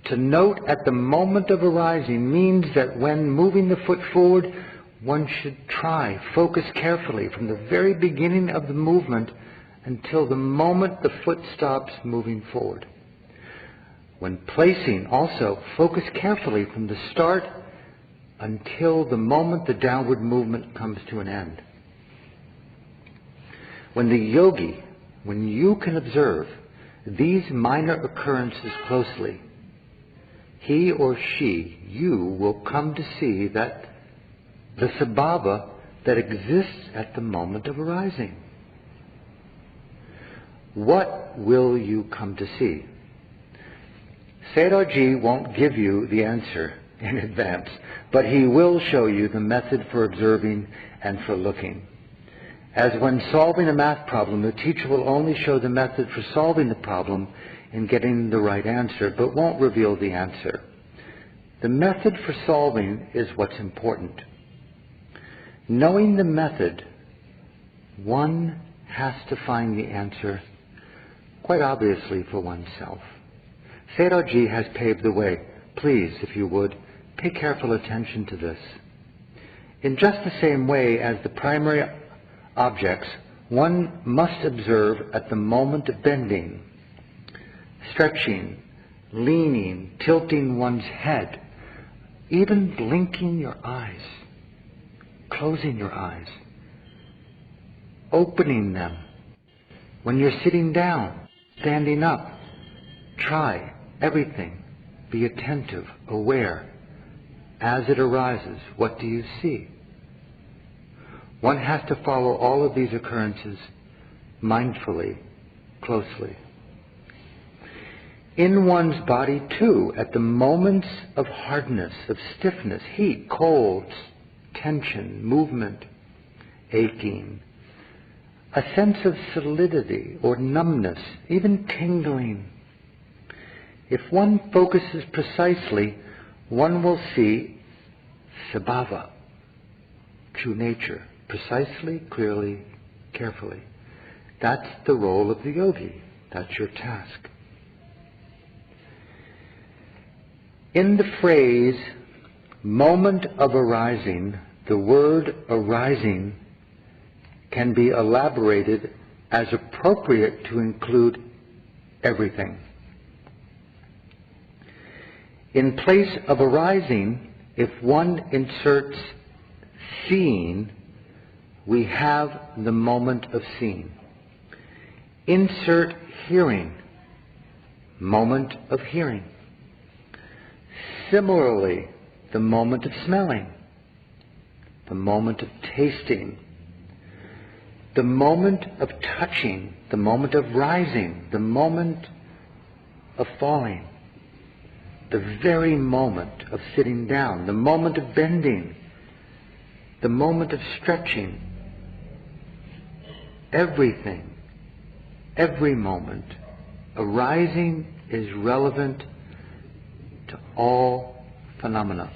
To note at the moment of arising means that when moving the foot forward, one should focus carefully from the very beginning of the movement until the moment the foot stops moving forward. When placing, also focus carefully from the start until the moment the downward movement comes to an end. When you can observe these minor occurrences closely, he or she, you, will come to see that the sabhava that exists at the moment of arising. What will you come to see? Sayadaw Ji won't give you the answer in advance, but he will show you the method for observing and for looking. As when solving a math problem, the teacher will only show the method for solving the problem and getting the right answer, but won't reveal the answer. The method for solving is what's important. Knowing the method, one has to find the answer quite obviously for oneself. Sayadaw Ji has paved the way. Please, if you would, pay careful attention to this. In just the same way as the primary objects, one must observe at the moment of bending, stretching, leaning, tilting one's head, even blinking your eyes, closing your eyes, opening them. When you're sitting down, standing up, try everything. Be attentive, aware. As it arises, what do you see? One has to follow all of these occurrences mindfully, closely. In one's body too, at the moments of hardness, of stiffness, heat, colds, tension, movement, aching, a sense of solidity or numbness, even tingling. If one focuses precisely, one will see sabhava, true nature, precisely, clearly, carefully. That's the role of the yogi. That's your task. In the phrase, moment of arising, the word arising can be elaborated as appropriate to include everything. In place of arising, if one inserts seeing, we have the moment of seeing. Insert hearing, moment of hearing. Similarly, the moment of smelling, the moment of tasting, the moment of touching, the moment of rising, the moment of falling, the very moment of sitting down, the moment of bending, the moment of stretching. Everything, every moment, arising is relevant to all phenomena.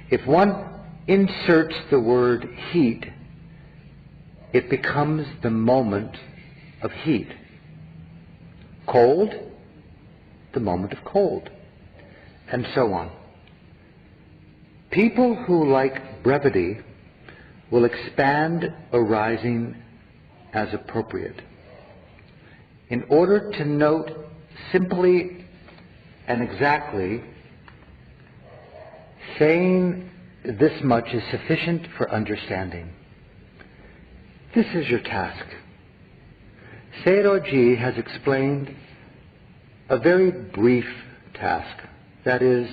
If one inserts the word heat, it becomes the moment of heat. Cold, the moment of cold, and so on. People who like brevity will expand arising as appropriate. In order to note simply and exactly, saying this much is sufficient for understanding. This is your task. Sayadaw Ji has explained a very brief task. That is,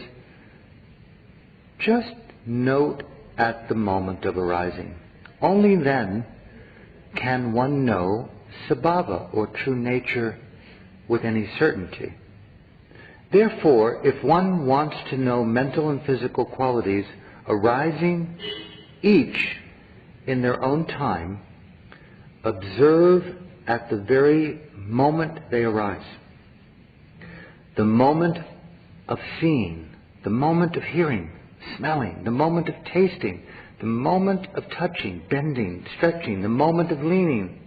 just note at the moment of arising. Only then can one know sabhava, or true nature, with any certainty. Therefore, if one wants to know mental and physical qualities arising each in their own time, observe at the very moment they arise. The moment of seeing, the moment of hearing, smelling, the moment of tasting, the moment of touching, bending, stretching, the moment of leaning,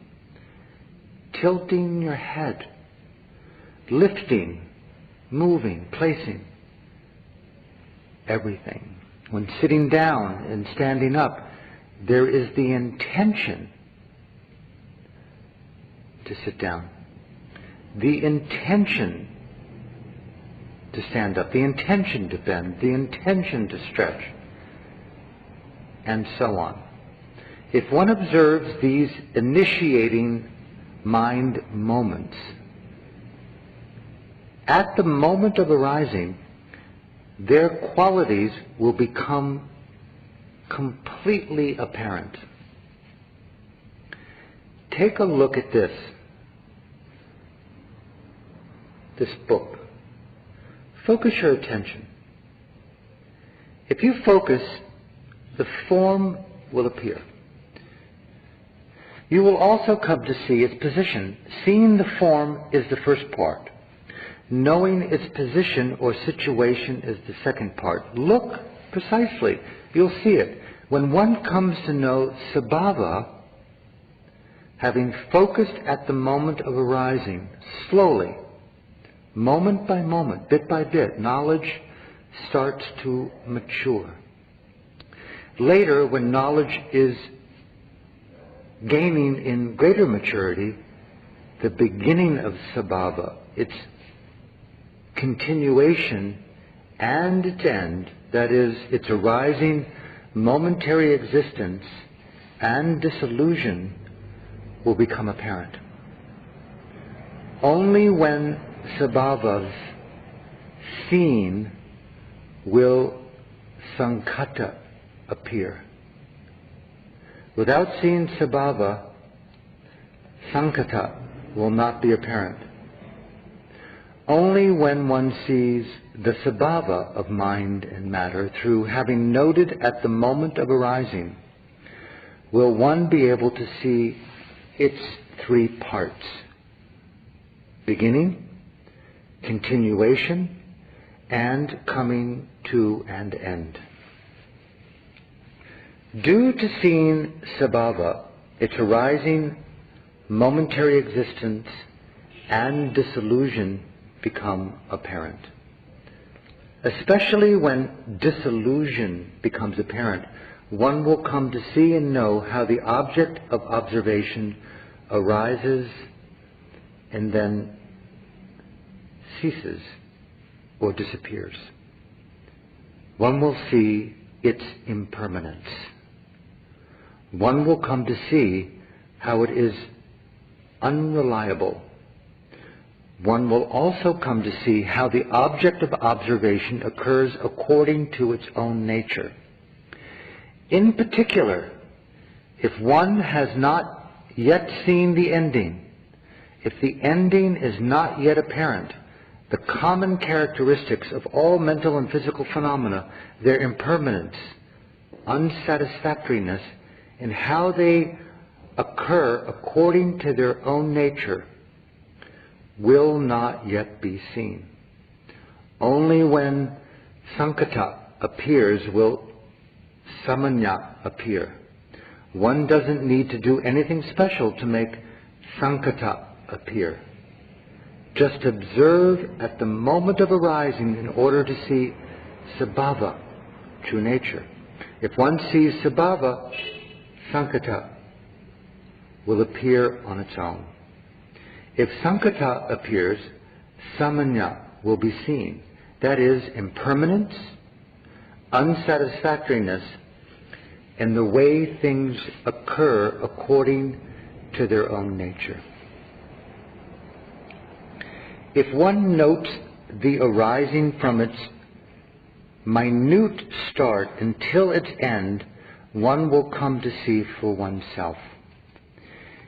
tilting your head, lifting, moving, placing, everything. When sitting down and standing up, there is the intention to sit down, the intention to stand up, the intention to bend, the intention to stretch, and so on. If one observes these initiating mind moments, at the moment of arising, their qualities will become completely apparent. Take a look at this book. Focus your attention. If you focus, the form will appear. You will also come to see its position. Seeing the form is the first part. Knowing its position or situation is the second part. Look precisely. You'll see it. When one comes to know Sabhava, having focused at the moment of arising, slowly, moment by moment, bit by bit, knowledge starts to mature. Later, when knowledge is gaining in greater maturity, the beginning of Sabhava, its continuation and its end, that is, its arising momentary existence and dissolution, will become apparent. Only when Sabhava's seeing will Sankhata appear. Without seeing Sabhava, Sankhata will not be apparent. Only when one sees the Sabhava of mind and matter through having noted at the moment of arising, will one be able to see its three parts: beginning, continuation, and coming to an end. Due to seeing Sabhava, its arising momentary existence and dissolution become apparent. Especially when dissolution becomes apparent, one will come to see and know how the object of observation arises and then ceases or disappears. One will see its impermanence. One will come to see how it is unreliable. One will also come to see how the object of observation occurs according to its own nature. In particular, if one has not yet seen the ending, if the ending is not yet apparent, the common characteristics of all mental and physical phenomena, their impermanence, unsatisfactoriness, and how they occur according to their own nature, will not yet be seen. Only when Sankhata appears will Samanya appear. One doesn't need to do anything special to make Sankhata appear. Just observe at the moment of arising in order to see Sabhava, true nature. If one sees Sabhava, Sankhata will appear on its own. If Sankhata appears, Samanya will be seen. That is, impermanence, unsatisfactoriness, and the way things occur according to their own nature. If one notes the arising from its minute start until its end, one will come to see for oneself.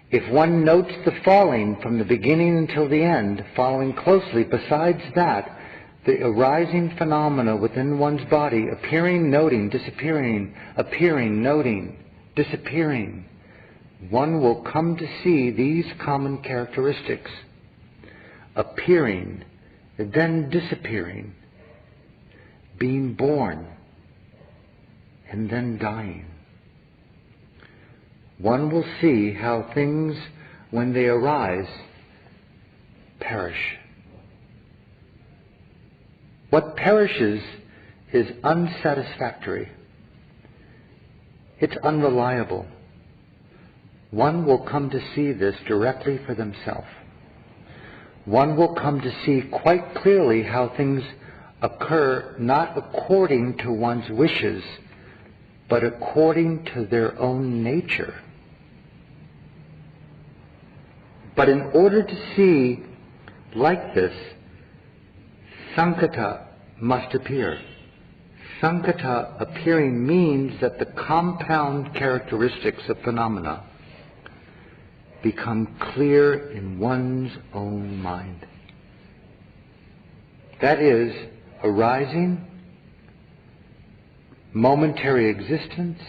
If one notes the falling from the beginning until the end, following closely, besides that, the arising phenomena within one's body, appearing, noting, disappearing, appearing, noting, disappearing, one will come to see these common characteristics appearing, then disappearing, being born, and then dying. One will see how things, when they arise, perish. What perishes is unsatisfactory. It's unreliable. One will come to see this directly for themselves. One will come to see quite clearly how things occur not according to one's wishes, but according to their own nature. But in order to see like this, sankata must appear. Sankata appearing means that the compound characteristics of phenomena become clear in one's own mind. That is, arising, momentary existence,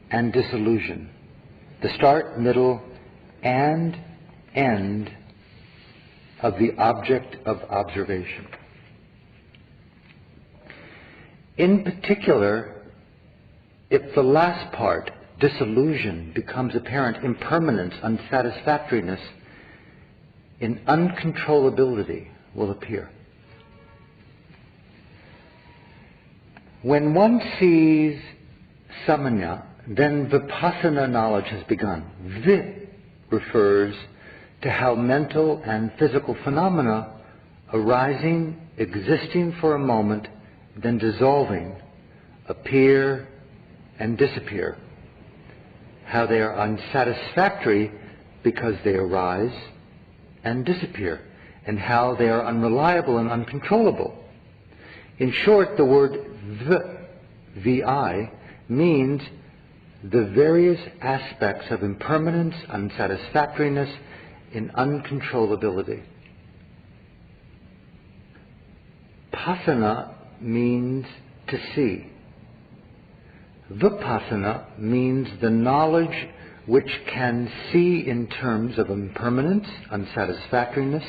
and dissolution. The start, middle, and end of the object of observation. In particular, if the last part, disillusion, becomes apparent, impermanence, unsatisfactoriness, in uncontrollability will appear. When one sees samanya, then vipassana knowledge has begun. Vi refers to how mental and physical phenomena arising, existing for a moment, then dissolving, appear and disappear. How they are unsatisfactory because they arise and disappear, and how they are unreliable and uncontrollable. In short, the word vi means the various aspects of impermanence, unsatisfactoriness, and uncontrollability. Pasana means to see. Vipassana means the knowledge which can see in terms of impermanence, unsatisfactoriness,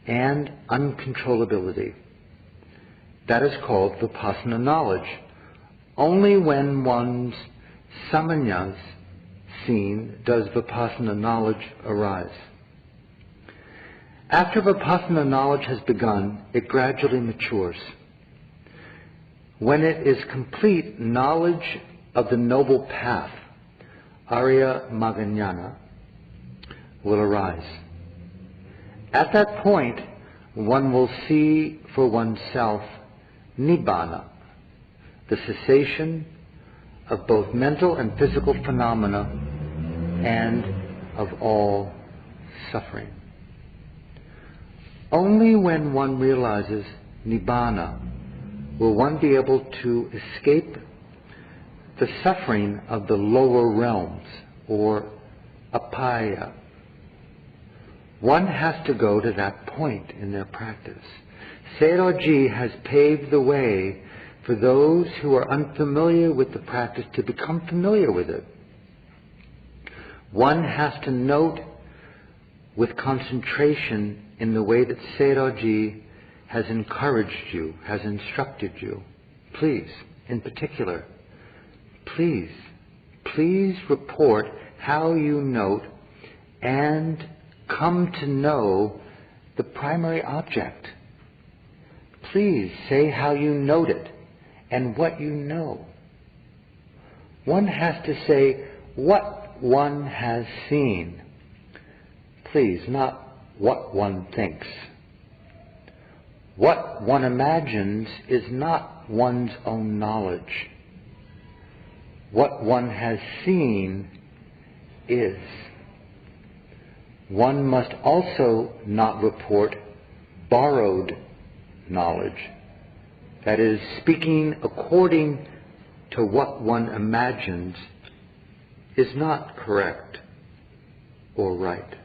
and uncontrollability. That is called vipassana knowledge. Only when one's samanyas seen does vipassana knowledge arise. After vipassana knowledge has begun, it gradually matures. When it is complete, knowledge of the noble path, Arya Maganyana, will arise. At that point, one will see for oneself Nibbana, the cessation of both mental and physical phenomena and of all suffering. Only when one realizes Nibbana will one be able to escape the suffering of the lower realms, or apaya. One has to go to that point in their practice. Sayadaw has paved the way for those who are unfamiliar with the practice to become familiar with it. One has to note with concentration in the way that Sayadaw has encouraged you, has instructed you. Please, in particular, please report how you note and come to know the primary object. Please say how you note it and what you know. One has to say what one has seen. Please, not what one thinks. What one imagines is not one's own knowledge. What one has seen is. One must also not report borrowed knowledge. That is, speaking according to what one imagines is not correct or right.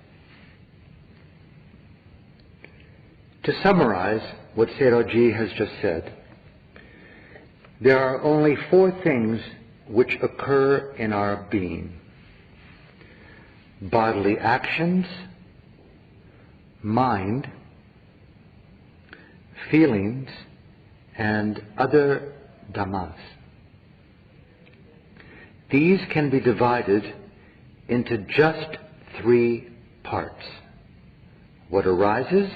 To summarize what Sayadaw has just said, there are only 4 things which occur in our being: bodily actions, mind, feelings, and other Dhammas. These can be divided into just 3 parts: what arises,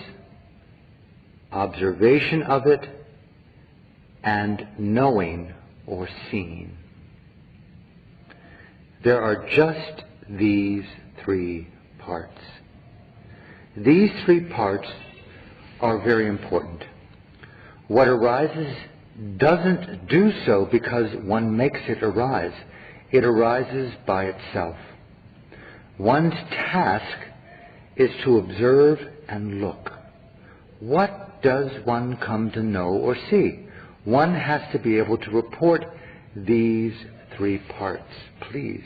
observation of it, and knowing or seeing. There are just these 3 parts. These 3 parts are very important. What arises doesn't do so because one makes it arise. It arises by itself. One's task is to observe and look. What does one come to know or see? One has to be able to report these 3 parts, please.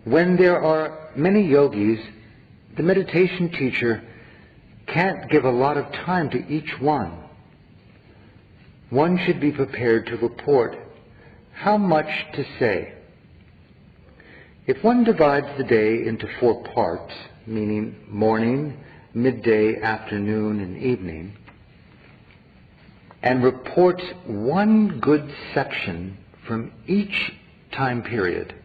When there are many yogis, the meditation teacher can't give a lot of time to each one. One should be prepared to report how much to say. If one divides the day into 4 parts, meaning morning, midday, afternoon, and evening, and reports one good section from each time period,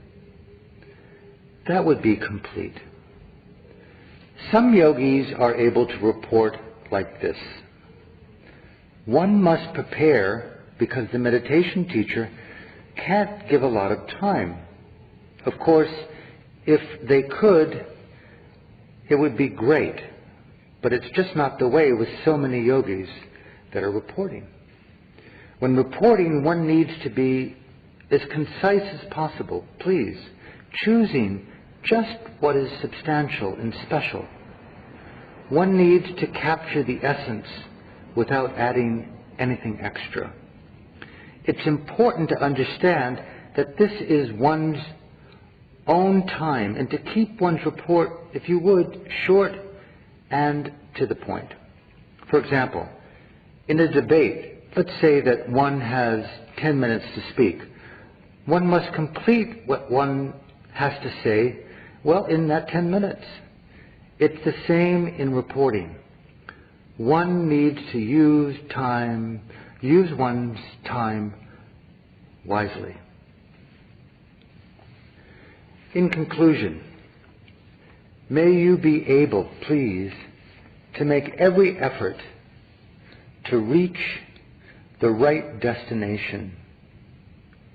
that would be complete. Some yogis are able to report like this. One must prepare because the meditation teacher can't give a lot of time. Of course, if they could, it would be great, but it's just not the way with so many yogis that are reporting. When reporting, one needs to be as concise as possible, please, choosing just what is substantial and special. One needs to capture the essence without adding anything extra. It's important to understand that this is one's own time, and to keep one's report, if you would, short and to the point. For example, in a debate, let's say that one has 10 minutes to speak. One must complete what one has to say, well, in that 10 minutes. It's the same in reporting. One needs to use one's time wisely. In conclusion, may you be able, please, to make every effort to reach the right destination,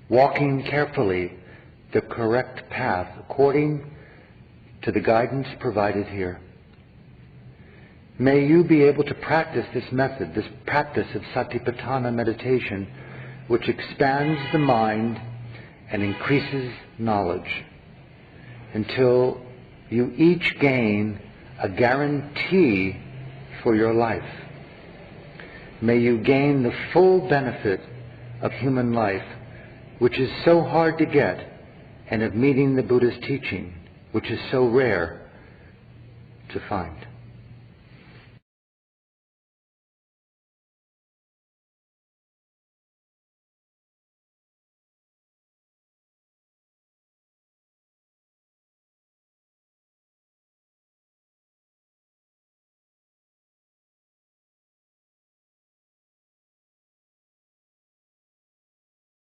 walking carefully the correct path according to the guidance provided here. May you be able to practice this method, this practice of Satipatthana meditation, which expands the mind and increases knowledge, until you each gain a guarantee for your life. May you gain the full benefit of human life, which is so hard to get, and of meeting the Buddha's teaching, which is so rare to find.